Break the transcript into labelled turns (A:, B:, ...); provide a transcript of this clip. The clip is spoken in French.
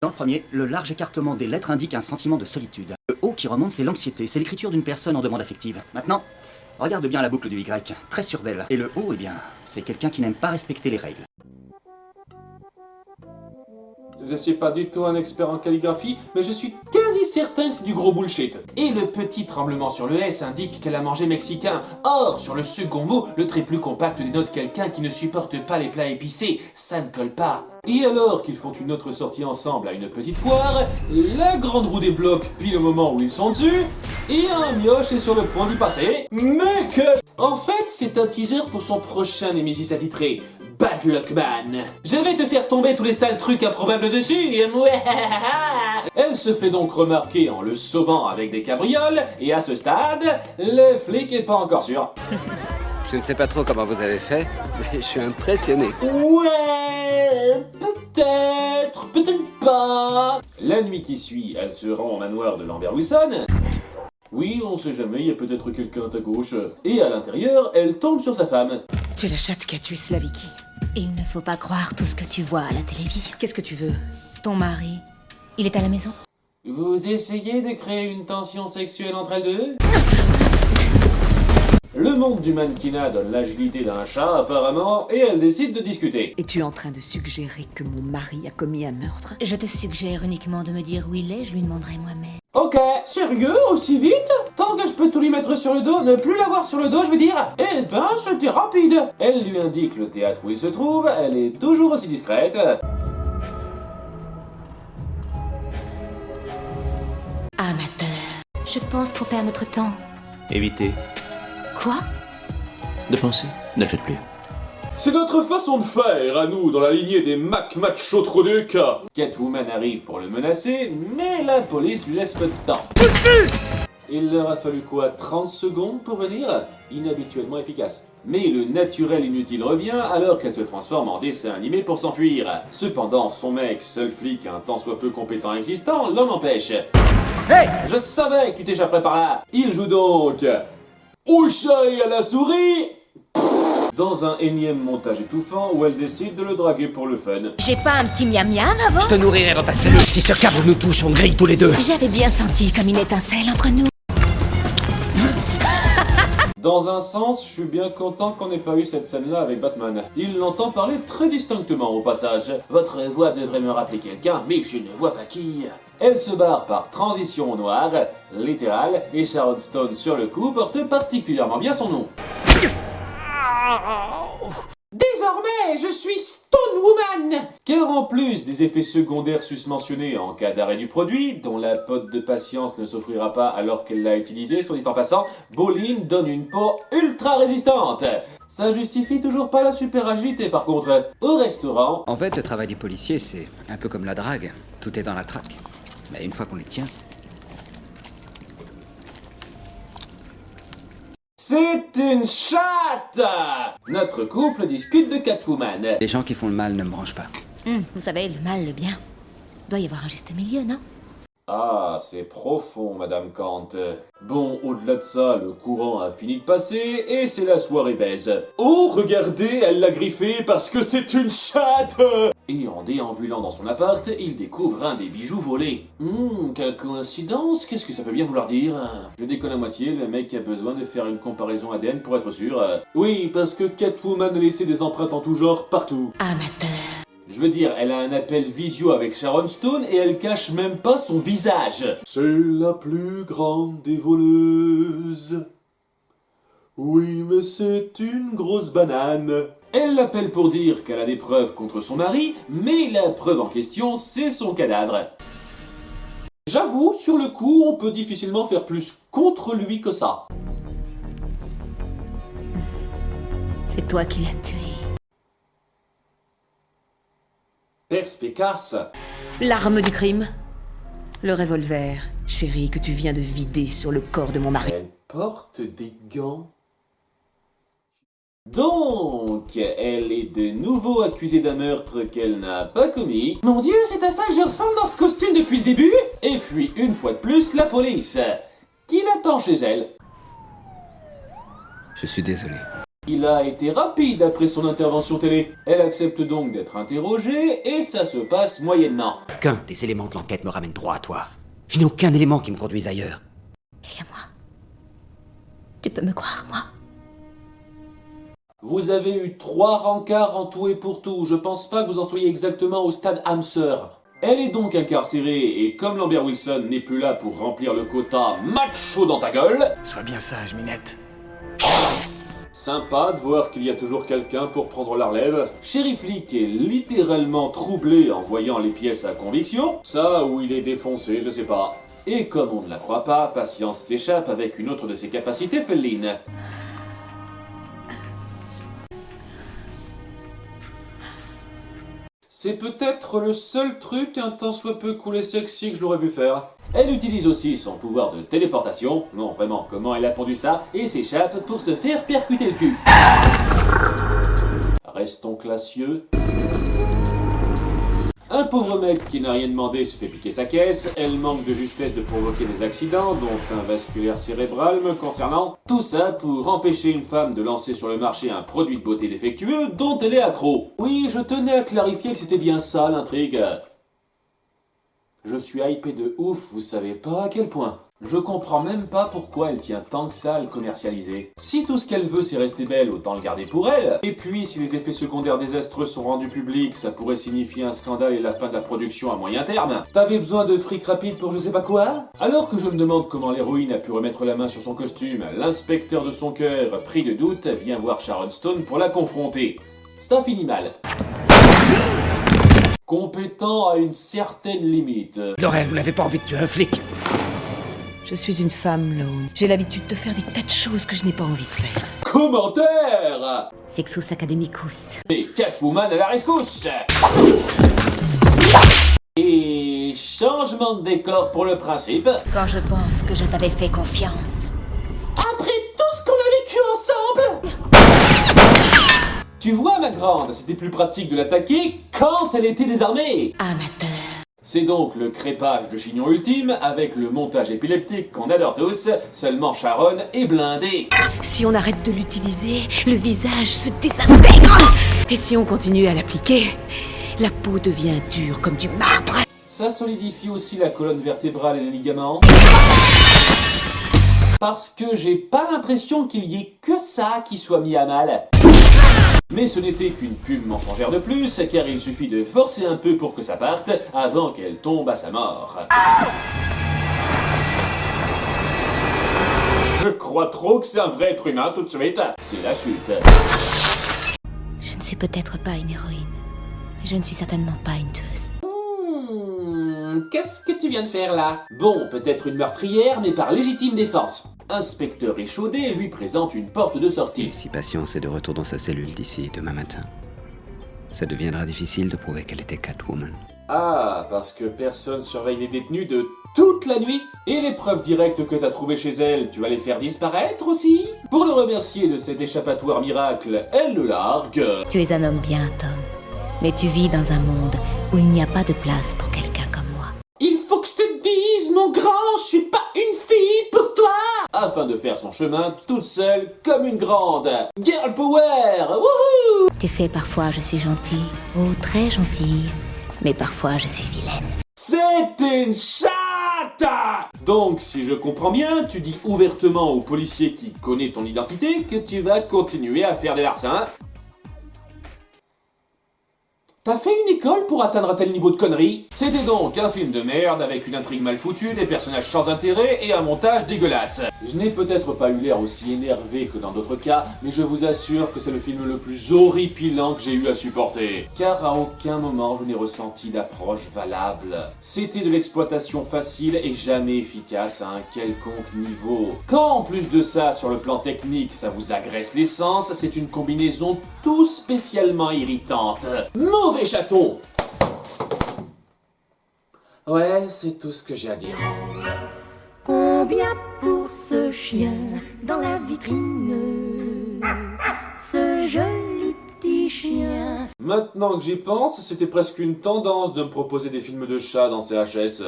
A: Dans le premier, le large écartement des lettres indique un sentiment de solitude. Le O qui remonte, c'est l'anxiété, c'est l'écriture d'une personne en demande affective. Maintenant, regarde bien la boucle du Y, très sûre d'elle. Et le O, eh bien, c'est quelqu'un qui n'aime pas respecter les règles.
B: Je suis pas du tout un expert en calligraphie, mais je suis quasi certain que c'est du gros bullshit. Et le petit tremblement sur le S indique qu'elle a mangé mexicain. Or, sur le second mot, le trait plus compact dénote quelqu'un qui ne supporte pas les plats épicés. Ça ne colle pas. Et alors qu'ils font une autre sortie ensemble à une petite foire, la grande roue débloque pile au moment où ils sont dessus, et un mioche est sur le point d'y passer. Mais que... En fait, c'est un teaser pour son prochain Nemesis attitré. Bad Luck Man. Je vais te faire tomber tous les sales trucs improbables dessus. Elle se fait donc remarquer en le sauvant avec des cabrioles, et à ce stade, le flic est pas encore sûr.
C: Je ne sais pas trop comment vous avez fait, mais je suis impressionné.
B: Ouais, peut-être pas. La nuit qui suit, elle se rend au manoir de Lambert Wilson. Oui, on sait jamais, il y a peut-être quelqu'un à ta gauche. Et à l'intérieur, elle tombe sur sa femme.
D: Tu es la chatte qui a tué Slaviki.
E: Il ne faut pas croire tout ce que tu vois à la télévision.
D: Qu'est-ce que tu veux?
E: Ton mari, il est à la maison?
B: Vous essayez de créer une tension sexuelle entre elles deux? Le monde du mannequinat donne l'agilité d'un chat, apparemment, et elle décide de discuter.
D: Es-tu en train de suggérer que mon mari a commis un meurtre?
E: Je te suggère uniquement de me dire où il est, je lui demanderai moi-même.
B: Ok, sérieux, aussi vite? Tant que je peux tout lui mettre sur le dos, ne plus l'avoir sur le dos, je veux dire. Eh ben, c'était rapide. Elle lui indique le théâtre où il se trouve, elle est toujours aussi discrète.
E: Amateur. Je pense qu'on perd notre temps.
F: Évitez
E: Quoi?
F: de penser, ne le faites plus.
B: C'est notre façon de faire, à nous, dans la lignée des Mac Macho Troduc. Catwoman arrive pour le menacer, mais la police lui laisse peu de temps. Il leur a fallu quoi, 30 secondes pour venir? Inhabituellement efficace. Mais le naturel inutile revient alors qu'elle se transforme en dessin animé pour s'enfuir. Cependant, son mec, seul flic un tant soit peu compétent existant, l'en empêche. Hey! Je savais que tu t'échapperais par là. Il joue donc au chat et à la souris dans un énième montage étouffant où elle décide de le draguer pour le fun.
E: J'ai pas un petit miam-miam avant?
C: Je te nourrirai dans ta cellule. Si ce câble nous touche, on grille tous les deux.
E: J'avais bien senti comme une étincelle entre nous.
B: Dans un sens, je suis bien content qu'on n'ait pas eu cette scène-là avec Batman. Il l'entend parler très distinctement au passage. Votre voix devrait me rappeler quelqu'un, mais je ne vois pas qui. Elle se barre par transition au noir, littéral, et Sharon Stone sur le coup porte particulièrement bien son nom. Désormais, je suis Stone Woman! Car en plus des effets secondaires susmentionnés en cas d'arrêt du produit, dont la pote de patience ne s'offrira pas alors qu'elle l'a utilisé, soit dit en passant, Boline donne une peau ultra résistante. Ça justifie toujours pas la super agilité par contre. Au restaurant...
C: En fait, le travail des policiers, c'est un peu comme la drague. Tout est dans la traque. Mais une fois qu'on les tient...
B: C'est une chatte! Notre couple discute de Catwoman.
C: Les gens qui font le mal ne me branchent pas.
E: Vous savez, le mal, le bien. Doit y avoir un juste milieu, non?
B: Ah, c'est profond, Madame Kant. Bon, au-delà de ça, le courant a fini de passer et c'est la soirée baise. Oh, regardez, elle l'a griffé parce que c'est une chatte! Et en déambulant dans son appart, il découvre un des bijoux volés. Quelle coïncidence, qu'est-ce que ça peut bien vouloir dire? Je déconne à moitié, le mec a besoin de faire une comparaison ADN pour être sûr. Oui, parce que Catwoman a laissé des empreintes en tout genre partout.
E: Amateur.
B: Je veux dire, elle a un appel visio avec Sharon Stone et elle cache même pas son visage. C'est la plus grande des voleuses. Oui, mais c'est une grosse banane. Elle l'appelle pour dire qu'elle a des preuves contre son mari, mais la preuve en question, c'est son cadavre. J'avoue, sur le coup, on peut difficilement faire plus contre lui que ça.
E: C'est toi qui l'as tué.
B: Perspicace.
D: L'arme du crime? Le revolver, chérie, que tu viens de vider sur le corps de mon mari.
B: Elle porte des gants. Donc, elle est de nouveau accusée d'un meurtre qu'elle n'a pas commis. Mon Dieu, c'est à ça que je ressemble dans ce costume depuis le début. Et fuit une fois de plus la police, qui l'attend chez elle.
C: Je suis désolé.
B: Il a été rapide après son intervention télé. Elle accepte donc d'être interrogée et ça se passe moyennement.
C: Aucun des éléments de l'enquête me ramène droit à toi. Je n'ai aucun élément qui me conduise ailleurs.
E: Il y a moi. Tu peux me croire, moi.
B: Vous avez eu 3 rencarts en tout et pour tout. Je pense pas que vous en soyez exactement au stade âme sœur. Elle est donc incarcérée et comme Lambert Wilson n'est plus là pour remplir le quota macho dans ta gueule...
G: Sois bien sage, Minette.
B: Sympa de voir qu'il y a toujours quelqu'un pour prendre la relève. Shérif Flick est littéralement troublé en voyant les pièces à conviction. Ça ou il est défoncé, je sais pas. Et comme on ne la croit pas, Patience s'échappe avec une autre de ses capacités félines. C'est peut-être le seul truc un tant soit peu cool et sexy que je l'aurais vu faire. Elle utilise aussi son pouvoir de téléportation, non vraiment comment elle a pondu ça, et s'échappe pour se faire percuter le cul. Restons classieux. Un pauvre mec qui n'a rien demandé se fait piquer sa caisse, elle manque de justesse de provoquer des accidents, dont un vasculaire cérébral me concernant. Tout ça pour empêcher une femme de lancer sur le marché un produit de beauté défectueux dont elle est accro. Oui, je tenais à clarifier que c'était bien ça l'intrigue. Je suis hypé de ouf, vous savez pas à quel point. Je comprends même pas pourquoi elle tient tant que ça à le commercialiser. Si tout ce qu'elle veut c'est rester belle, autant le garder pour elle. Et puis, si les effets secondaires désastreux sont rendus publics, ça pourrait signifier un scandale et la fin de la production à moyen terme. T'avais besoin de fric rapide pour je sais pas quoi? Alors que je me demande comment l'héroïne a pu remettre la main sur son costume, l'inspecteur de son cœur, pris de doute, vient voir Sharon Stone pour la confronter. Ça finit mal. Compétent à une certaine limite.
C: Laurel, vous n'avez pas envie de tuer un flic?
D: Je suis une femme, Lone. J'ai l'habitude de faire des tas de choses que je n'ai pas envie de faire.
B: Commentaire!
E: Sexus Academicus.
B: Et Catwoman à la rescousse! Et changement de décor pour le principe.
E: Quand je pense que je t'avais fait confiance.
B: Après tout ce qu'on a vécu ensemble! Tu vois, ma grande, c'était plus pratique de l'attaquer quand elle était désarmée.
E: Amateur.
B: C'est donc le crépage de chignon ultime avec le montage épileptique qu'on adore tous, seulement Sharon est blindée.
D: Si on arrête de l'utiliser, le visage se désintègre. Et si on continue à l'appliquer, la peau devient dure comme du marbre.
B: Ça solidifie aussi la colonne vertébrale et les ligaments. Parce que j'ai pas l'impression qu'il y ait que ça qui soit mis à mal. Mais ce n'était qu'une pub mensongère de plus, car il suffit de forcer un peu pour que ça parte, avant qu'elle tombe à sa mort. Je crois trop que c'est un vrai être humain tout de suite. C'est la chute.
E: Je ne suis peut-être pas une héroïne. Mais je ne suis certainement pas une tueuse.
B: Qu'est-ce que tu viens de faire là? Bon, peut-être une meurtrière, mais par légitime défense. Inspecteur échaudé lui présente une porte de sortie.
C: Et si Patience est de retour dans sa cellule d'ici demain matin, ça deviendra difficile de prouver qu'elle était Catwoman.
B: Ah, parce que personne surveille les détenus de toute la nuit? Et les preuves directes que t'as trouvées chez elle, tu vas les faire disparaître aussi? Pour le remercier de cet échappatoire miracle, elle le largue.
E: Tu es un homme bien, Tom. Mais tu vis dans un monde où il n'y a pas de place pour quelqu'un comme moi.
B: Il faut que je te dise, mon grand, je suis pas une fille pour toi! Afin de faire son chemin toute seule comme une grande. Girl power! Wouhou!
E: Tu sais, parfois je suis gentille. Oh, très gentille. Mais parfois je suis vilaine.
B: C'est une chatte! Donc, si je comprends bien, tu dis ouvertement au policier qui connaît ton identité que tu vas continuer à faire des larcins. T'as fait une école pour atteindre un tel niveau de conneries? C'était donc un film de merde avec une intrigue mal foutue, des personnages sans intérêt et un montage dégueulasse. Je n'ai peut-être pas eu l'air aussi énervé que dans d'autres cas, mais je vous assure que c'est le film le plus horripilant que j'ai eu à supporter. Car à aucun moment je n'ai ressenti d'approche valable. C'était de l'exploitation facile et jamais efficace à un quelconque niveau. Quand en plus de ça, sur le plan technique, ça vous agresse l'essence, c'est une combinaison tout spécialement irritante. Mauvais chaton! Ouais, c'est tout ce que j'ai à dire.
H: Combien pour ce chien dans la vitrine? Ce joli petit chien.
B: Maintenant que j'y pense, c'était presque une tendance de me proposer des films de chats dans CHS.